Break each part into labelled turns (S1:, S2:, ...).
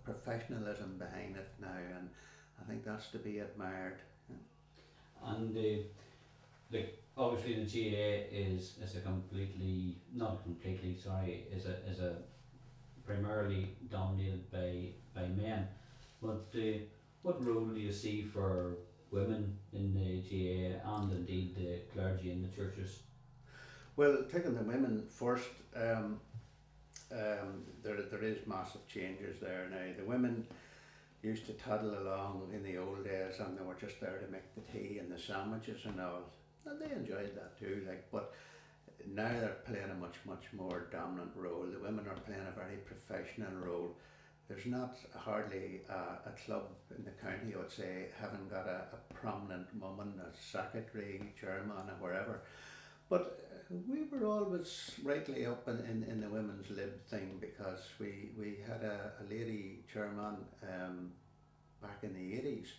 S1: professionalism behind it now, and I think that's to be admired.
S2: And obviously the GAA is a completely, not completely, sorry, is a primarily dominated by men. But what role do you see for women in the GAA and indeed the clergy in the churches?
S1: Well, taking the women first, there is massive changes there now. The women used to toddle along in the old days, and they were just there to make the tea and the sandwiches and all. And they enjoyed that too. But now they're playing a much more dominant role. The women are playing a very professional role. There's not hardly a club in the county, I would say, haven't got a prominent woman as secretary, chairman, or wherever. But we were always rightly up in the women's lib thing, because we had a lady chairman back in the 80s,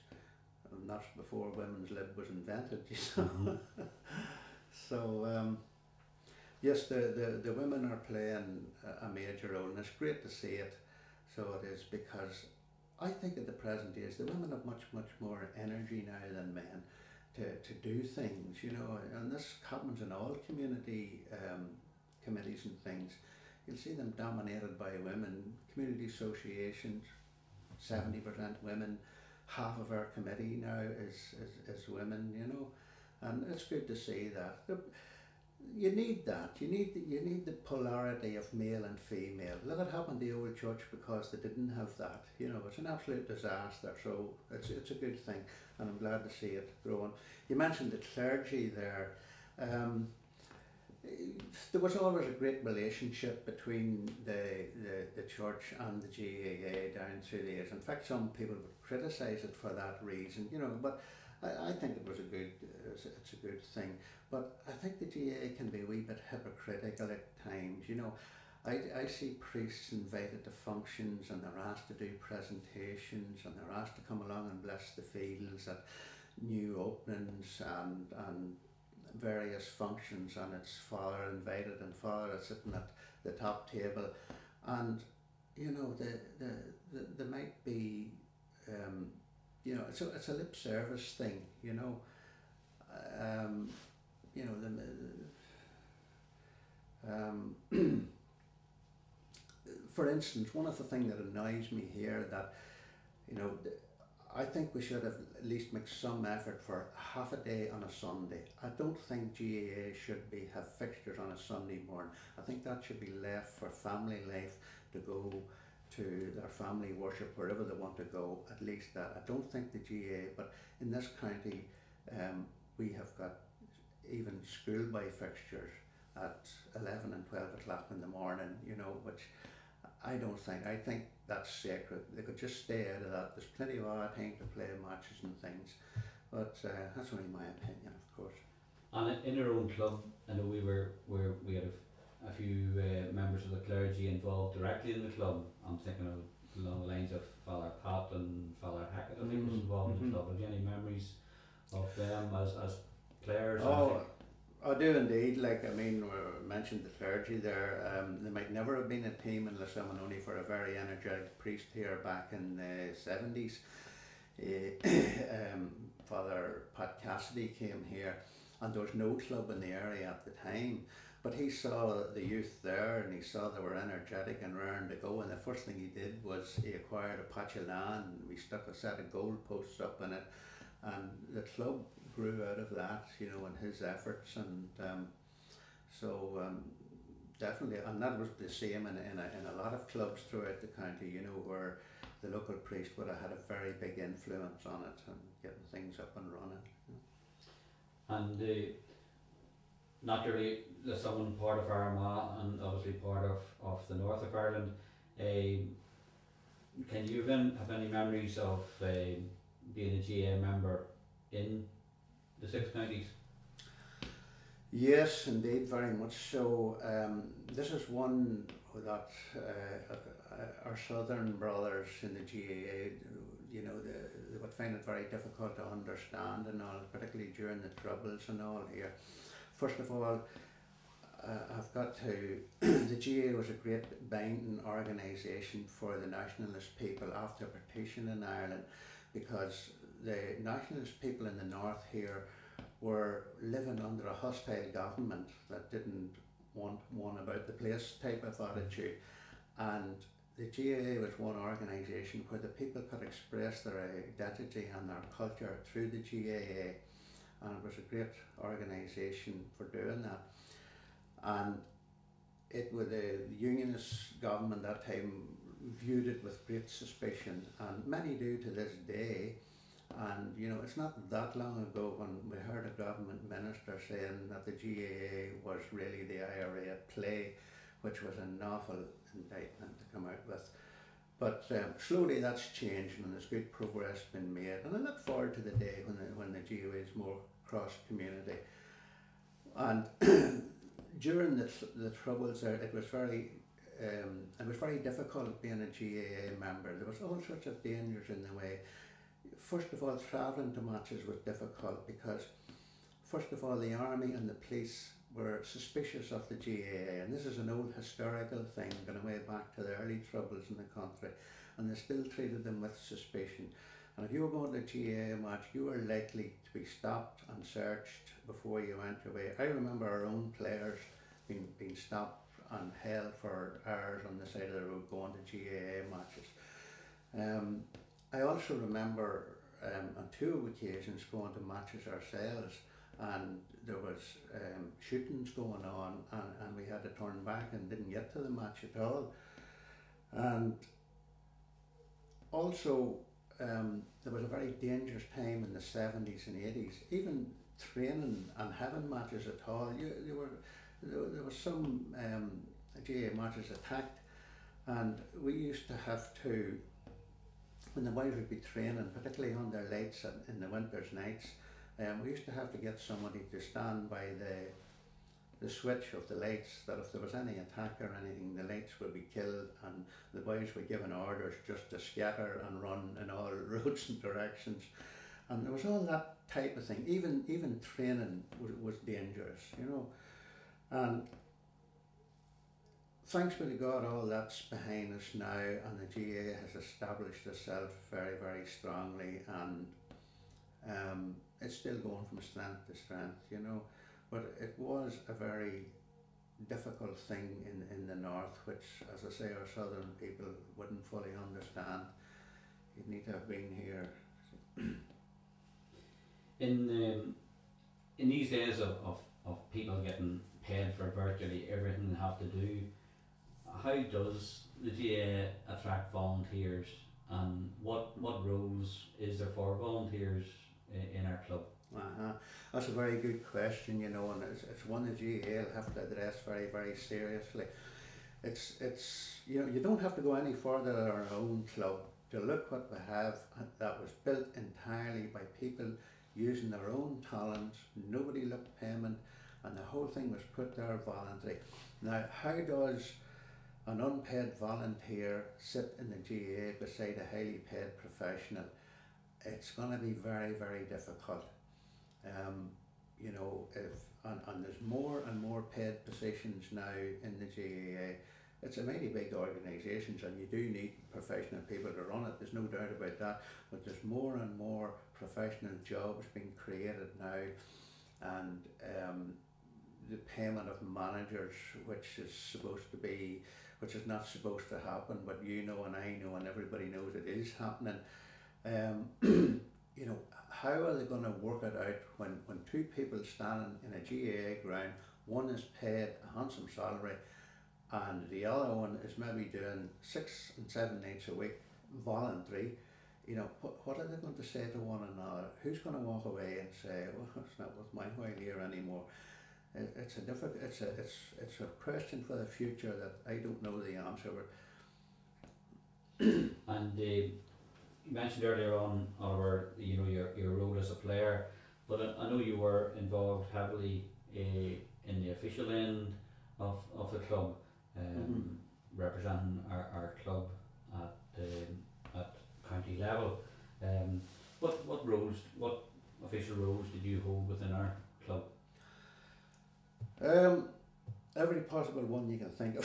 S1: and that's before women's lib was invented, you know.
S2: Mm-hmm.
S1: So yes, the women are playing a major role, and it's great to see it. So it is, because I think at the present age the women have much more energy now than men to do things, you know, and this happens in all community committees and things. You'll see them dominated by women. Community associations, 70% women. Half of our committee now is women, you know, and it's good to see that. You need that. You need the polarity of male and female. Look what happened to the old church because they didn't have that. You know, it's an absolute disaster. So it's a good thing, and I'm glad to see it growing. You mentioned the clergy there. There was always a great relationship between the church and the GAA down through the years. In fact, some people would criticise it for that reason, you know, but I think it's a good thing. But I think the GAA can be a wee bit hypocritical at times, you know. I see priests invited to functions, and they're asked to do presentations, and they're asked to come along and bless the fields at new openings and various functions, and it's father invited and father is sitting at the top table, and you know there might be you know, it's a lip service thing, you know. You know, for instance, one of the things that annoys me here that, you know, I think we should have at least make some effort for half a day on a Sunday. I don't think GAA should have fixtures on a Sunday morning. I think that should be left for family life to go to their family worship wherever they want to go, at least that. I don't think the GAA, but in this county we have got even schoolboy fixtures at 11 and 12 o'clock in the morning, you know, which I don't think. I think that's sacred. They could just stay out of that. There's plenty of other time to play matches and things, but that's only my opinion, of course.
S2: And in our own club, I know we had a few members of the clergy involved directly in the club. I'm thinking of along the lines of Father Pat and Father Hackett, I think, was involved in the club. Have you any memories of them as players?
S1: Oh, I do indeed. Like, I mean, we mentioned the clergy there. There might never have been a team in Lissamon only for a very energetic priest here back in the 70s. Father Pat Cassidy came here, and there was no club in the area at the time. But he saw the youth there, and he saw they were energetic and raring to go, and the first thing he did was he acquired a patch of land, and we stuck a set of goal posts up in it, and the club grew out of that, you know, and his efforts, and definitely, and that was the same in a lot of clubs throughout the county, you know, where the local priest would have had a very big influence on it and getting things up and running.
S2: You know. And naturally, there's someone part of Armagh and obviously part of the north of Ireland. Can you have any memories of being a GAA member in the Six Counties?
S1: Yes, indeed, very much so. This is one that our southern brothers in the GAA, you know, they would find it very difficult to understand and all, particularly during the Troubles and all here. First of all, I've got to, the GAA was a great binding organisation for the nationalist people after partition in Ireland, because the nationalist people in the north here were living under a hostile government that didn't want one about the place type of attitude, and the GAA was one organisation where the people could express their identity and their culture through the GAA, and it was a great organisation for doing that. And it with the unionist government at that time viewed it with great suspicion, and many do to this day. And you know, it's not that long ago when we heard a government minister saying that the GAA was really the IRA play, which was a novel indictment to come out with. But slowly that's changed, and there's good progress been made, and I look forward to the day when the GAA is more cross community. And during the troubles there, it was very difficult being a GAA member. There was all sorts of dangers in the way. First of all, travelling to matches was difficult because, first of all, the army and the police were suspicious of the GAA, and this is an old historical thing going way back to the early troubles in the country, and they still treated them with suspicion. And if you were going to a GAA match, you were likely to be stopped and searched before you went away. I remember our own players being stopped and held for hours on the side of the road going to GAA matches. I also remember on 2 occasions going to matches ourselves, and there was shootings going on, and we had to turn back and didn't get to the match at all. And also there was a very dangerous time in the 70s and 80s, even training and having matches at all. There was some GAA matches attacked, and we used to have to, when the boys would be training, particularly on their lights in the winter's nights, we used to have to get somebody to stand by the switch of the lights, that if there was any attack or anything, the lights would be killed, and the boys were given orders just to scatter and run in all roads and directions. And there was all that type of thing. Even training was dangerous, you know. And thanks be to God, all that's behind us now, and the GAA has established itself very, very strongly, and it's still going from strength to strength, you know. But it was a very difficult thing in the north, which, as I say, our southern people wouldn't fully understand. You'd need to have been here.
S2: In these days of people getting paid for virtually everything they have to do, how does the GAA attract volunteers, and what roles is there for volunteers in our club?
S1: That's a very good question, you know, and it's one the GAA will have to address very, very seriously. It's you know, you don't have to go any further than our own club to look what we have that was built entirely by people using their own talents. Nobody looked payment, and the whole thing was put there voluntary. Now, how does an unpaid volunteer sit in the GAA beside a highly paid professional? It's going to be very, very difficult. You know, and there's more and more paid positions now in the GAA. It's a mighty big organisation, and you do need professional people to run it, there's no doubt about that, but there's more and more professional jobs being created now, and the payment of managers, which is not supposed to happen, but you know and I know and everybody knows it is happening. You know, how are they going to work it out when two people standing in a GAA ground, one is paid a handsome salary and the other one is maybe doing 6 and 7 nights a week voluntary? You know, what are they going to say to one another? Who's going to walk away and say, well, it's not worth my while here anymore? It's a question for the future that I don't know the answer.
S2: And you mentioned earlier on, Oliver, you know, your role as a player, but I know you were involved heavily in the official end of the club, representing our club at county level. What official roles did you hold within our club?
S1: every possible one you can think of.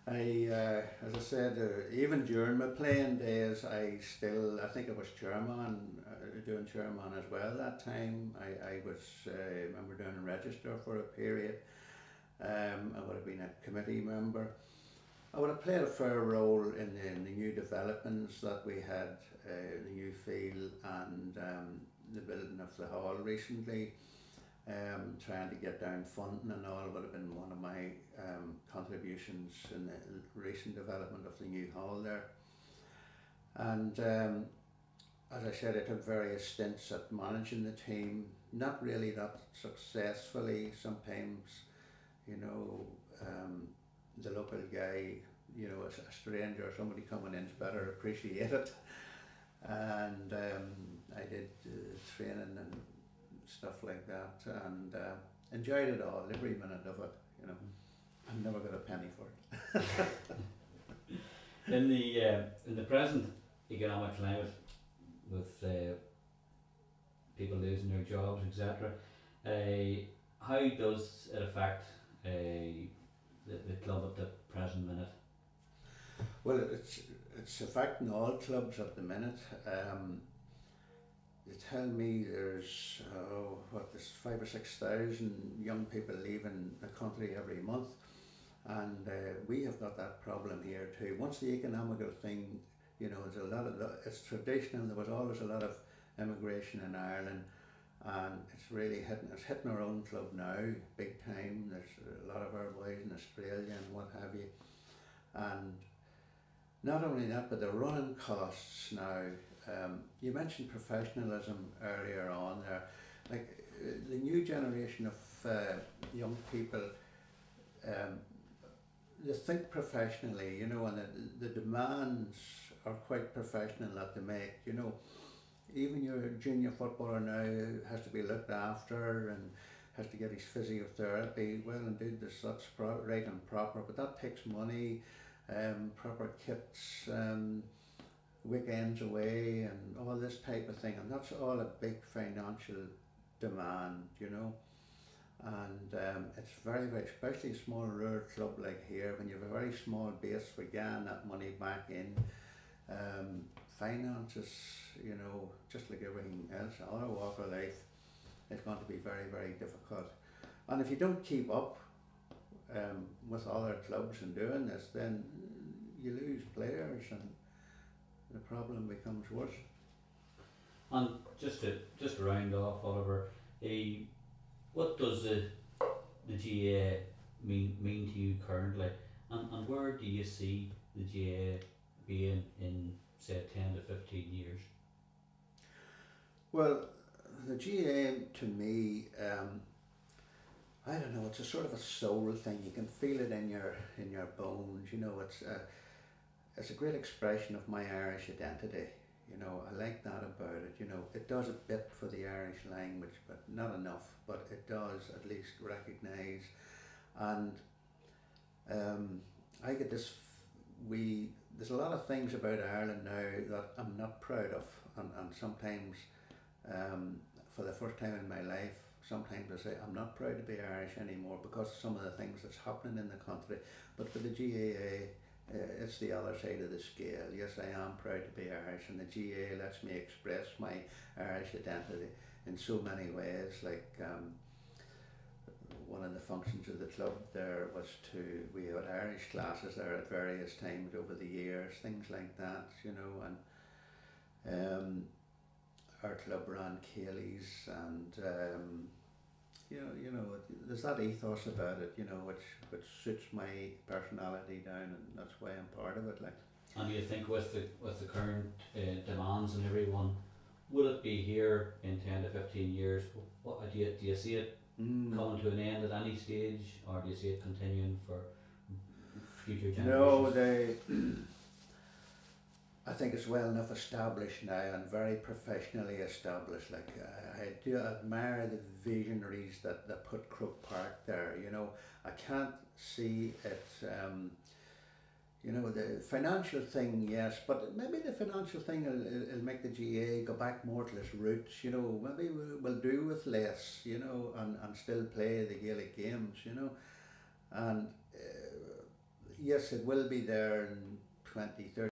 S1: As I said, even during my playing days, I think I was chairman, doing chairman as well that time. I was, remember doing a register for a period. I would have been a committee member. I would have played a fair role in the new developments that we had, the new field and the building of the hall recently. Trying to get down funding and all would have been one of my contributions in the recent development of the new hall there. And as I said, I took various stints at managing the team, not really that successfully. Sometimes, you know, the local guy, you know, a stranger, somebody coming in is better appreciated. And I did training and stuff like that, and enjoyed it all, every minute of it, you know. I never got a penny for it.
S2: In the present economic climate, with people losing their jobs, etc., how does it affect the club at the present minute?
S1: Well, it's affecting all clubs at the minute. They tell me there's there's 5,000 or 6,000 young people leaving the country every month, and we have got that problem here too. Once the economical thing, you know, there's a lot of it's traditional. There was always a lot of immigration in Ireland, and it's really hitting our own club now big time. There's a lot of our boys in Australia and what have you, and not only that, but the running costs now. You mentioned professionalism earlier on there. Like the new generation of young people, they think professionally, you know, and the demands are quite professional that they make, you know. Even your junior footballer now has to be looked after and has to get his physiotherapy. Well, indeed, that's right and proper, but that takes money, proper kits, weekends away and all this type of thing, and that's all a big financial demand, you know. And it's very, very, especially a small rural club like here, when you have a very small base for getting that money back in, finances, you know, just like everything else, other walk of life, it's going to be very, very difficult. And if you don't keep up with other clubs and doing this, then you lose players and the problem becomes worse.
S2: And just to round off, Oliver, what does the GAA mean to you currently, and where do you see the GAA being in, say, 10 to 15 years?
S1: Well, the GAA to me, I don't know, it's a sort of a soul thing. You can feel it in your bones, you know. It's a great expression of my Irish identity, you know. I like that about it, you know. It does a bit for the Irish language, but not enough, but it does at least recognise. And I get this, there's a lot of things about Ireland now that I'm not proud of, and sometimes for the first time in my life, sometimes I say I'm not proud to be Irish anymore because of some of the things that's happening in the country. But for the GAA, it's the other side of the scale. Yes, I am proud to be Irish, and the GAA lets me express my Irish identity in so many ways. Like one of the functions of the club there was we had Irish classes there at various times over the years, things like that, you know. And our club ran Cayley's, and you know, there's that ethos about it, you know, which suits my personality down, and that's why I'm part of it. Like.
S2: And do you think with the current demands and everyone, will it be here in 10 to 15 years? What do you see it coming to an end at any stage, or do you see it continuing for future generations?
S1: No, I think it's well enough established now and very professionally established. Like I do admire the visionaries that put Croke Park there. You know, I can't see it, you know, the financial thing, yes, but maybe the financial thing will make the GAA go back more to its roots, you know, maybe we'll do with less, you know, and still play the Gaelic games, you know, and yes, it will be there in 2030.